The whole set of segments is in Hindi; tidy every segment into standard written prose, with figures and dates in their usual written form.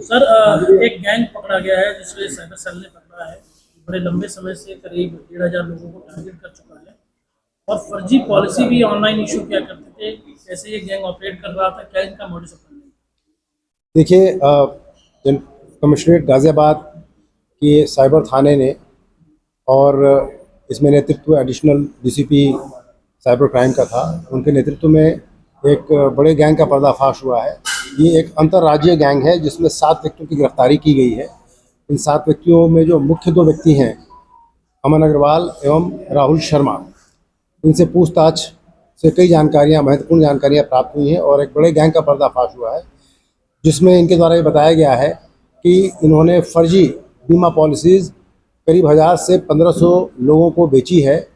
सर एक गैंग पकड़ा गया है जिसमें साइबर सेल ने पकड़ा है। बड़े लंबे समय से करीब 1,500 लोगों को टारगेट कर चुका है और फर्जी पॉलिसी भी ऑनलाइन इशू किया करते थे। कैसे ये गैंग ऑपरेट कर रहा था, क्या इनका मॉडस ऑपरेंडी? देखिए, कमिश्नरेट गाज़ियाबाद के साइबर थाने ने और इसमें नेतृत्व एडिशनल डीसीपी साइबर क्राइम का था। उनके नेतृत्व में एक बड़े गैंग का पर्दाफाश हुआ है। ये एक अंतर्राज्यीय गैंग है जिसमें 7 व्यक्तियों की गिरफ्तारी की गई है। इन 7 व्यक्तियों में जो मुख्य 2 व्यक्ति हैं, अमन अग्रवाल एवं राहुल शर्मा, इनसे पूछताछ से कई जानकारियां, महत्वपूर्ण जानकारियां प्राप्त हुई हैं और एक बड़े गैंग का पर्दाफाश हुआ है, जिसमें इनके द्वारा ये बताया गया है कि इन्होंने फर्जी बीमा पॉलिसीज़ करीब 1000 से 1500 लोगों को बेची है।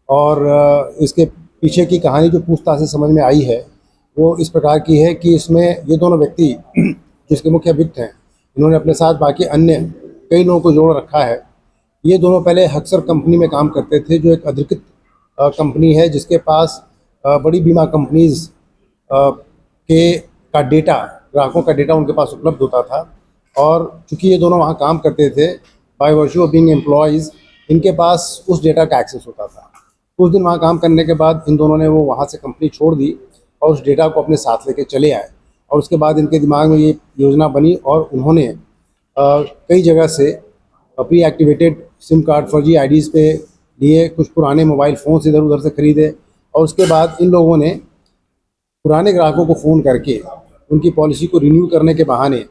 और इसके पीछे की कहानी जो पूछताछ से समझ में आई है वो इस प्रकार की है कि इसमें ये दोनों व्यक्ति जिसके मुख्य अभियुक्त हैं, इन्होंने अपने साथ बाकी अन्य कई लोगों को जोड़ रखा है। ये दोनों पहले हक्सर कंपनी में काम करते थे, जो एक अधिकृत कंपनी है जिसके पास बड़ी बीमा कंपनीज़ के का डेटा, ग्राहकों का डेटा उनके पास उपलब्ध होता था। और चूँकि ये दोनों वहाँ काम करते थे, by virtue of being employees, इनके पास उस डेटा का एक्सेस होता था। कुछ दिन वहाँ काम करने के बाद इन दोनों ने वो वहाँ से कंपनी छोड़ दी और उस डेटा को अपने साथ लेके चले आए। और उसके बाद इनके दिमाग में ये योजना बनी और उन्होंने कई जगह से प्री एक्टिवेटेड सिम कार्ड फर्जी आईडीज़ पे लिए, कुछ पुराने मोबाइल फ़ोन्स इधर उधर से ख़रीदे और उसके बाद इन लोगों ने पुराने ग्राहकों को फ़ोन करके उनकी पॉलिसी को रिन्यू करने के बहाने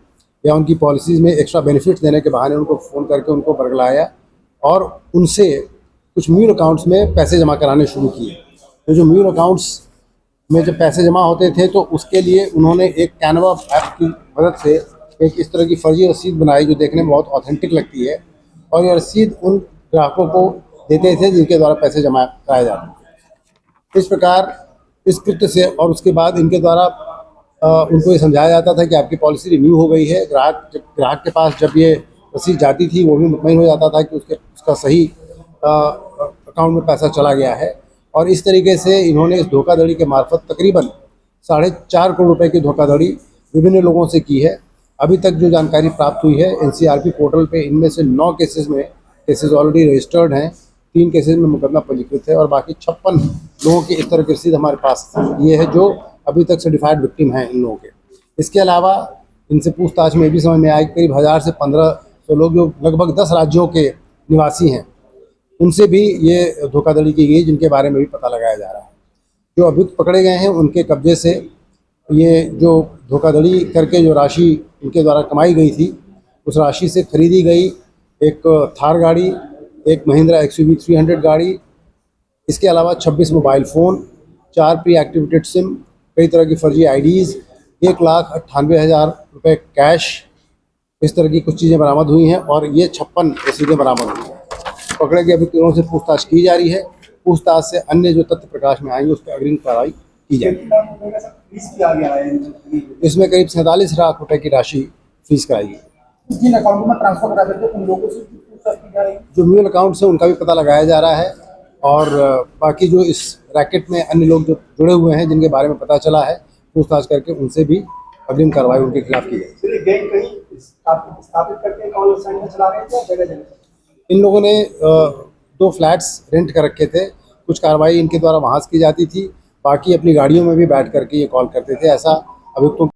या उनकी पॉलिसीज़ में एक्स्ट्रा बेनिफिट्स देने के बहाने उनको फ़ोन करके उनको बरगलाया और उनसे कुछ म्यूल अकाउंट्स में पैसे जमा कराने शुरू किए। तो जो म्यूल अकाउंट्स में जब पैसे जमा होते थे तो उसके लिए उन्होंने एक कैनवा ऐप की मदद से एक इस तरह की फर्जी रसीद बनाई जो देखने में बहुत ऑथेंटिक लगती है, और ये रसीद उन ग्राहकों को देते थे जिनके द्वारा पैसे जमा कराए जाते थे। इस प्रकार इस कृत्य से और उसके बाद इनके द्वारा उनको ये समझाया जाता था कि आपकी पॉलिसी रिन्यू हो गई है। ग्राहक के पास जब ये रसीद जाती थी वो भी मुतमईन हो जाता था कि उसका सही अकाउंट में पैसा चला गया है। और इस तरीके से इन्होंने इस धोखाधड़ी के मार्फत तकरीबन 4.5 करोड़ रुपए की धोखाधड़ी विभिन्न लोगों से की है। अभी तक जो जानकारी प्राप्त हुई है एनसीआरपी पोर्टल पे, इनमें से 9 केसेस ऑलरेडी रजिस्टर्ड हैं, 3 केसेस में मुकदमा पंजीकृत है और बाकी 56 लोगों की इस तरह की रसीद हमारे पास ये है जो अभी तक सर्टिफाइड विक्टिम हैं इन लोगों के। इसके अलावा इनसे पूछताछ में भी समझ में आया कि करीब 1000 से 1500 लोग जो लगभग 10 राज्यों के निवासी हैं, उनसे भी ये धोखाधड़ी की गई, जिनके बारे में भी पता लगाया जा रहा है। जो अभियुक्त पकड़े गए हैं उनके कब्जे से ये जो धोखाधड़ी करके जो राशि उनके द्वारा कमाई गई थी, उस राशि से खरीदी गई एक थार गाड़ी, एक महिंद्रा एक्सयूवी 300 गाड़ी, इसके अलावा 26 mobile phone, 4 pre activated SIM, कई तरह की फर्जी आईडीज़, 1,98,000 रुपये कैश, इस तरह की कुछ चीज़ें बरामद हुई हैं और ये 56 रसीदें बरामद हुई हैं। पकड़े गए अभियुक्तों से पूछताछ की जा रही है। पूछताछ से अन्य जो तथ्य प्रकाश में आएंगे उस पर अग्रिम कार्रवाई की जाएगी। इसमें करीब 47 लाख रुपए की राशि फीस कराई गई। जिन अकाउंटों में ट्रांसफर करा देते उन लोगों से पूछताछ की जा रही है। जो म्यूल अकाउंट्स हैं उनका भी पता लगाया जा रहा है और बाकी जो इस रैकेट में अन्य लोग जो जुड़े हुए हैं जिनके बारे में पता चला है, पूछताछ करके उनसे भी अग्रिम कार्रवाई उनके खिलाफ की जाएगी। इन लोगों ने 2 फ्लैट्स रेंट कर रखे थे। कुछ कार्रवाई इनके द्वारा वहाँ से की जाती थी, बाकी अपनी गाड़ियों में भी बैठ करके ये कॉल करते थे। ऐसा अभियुक्तों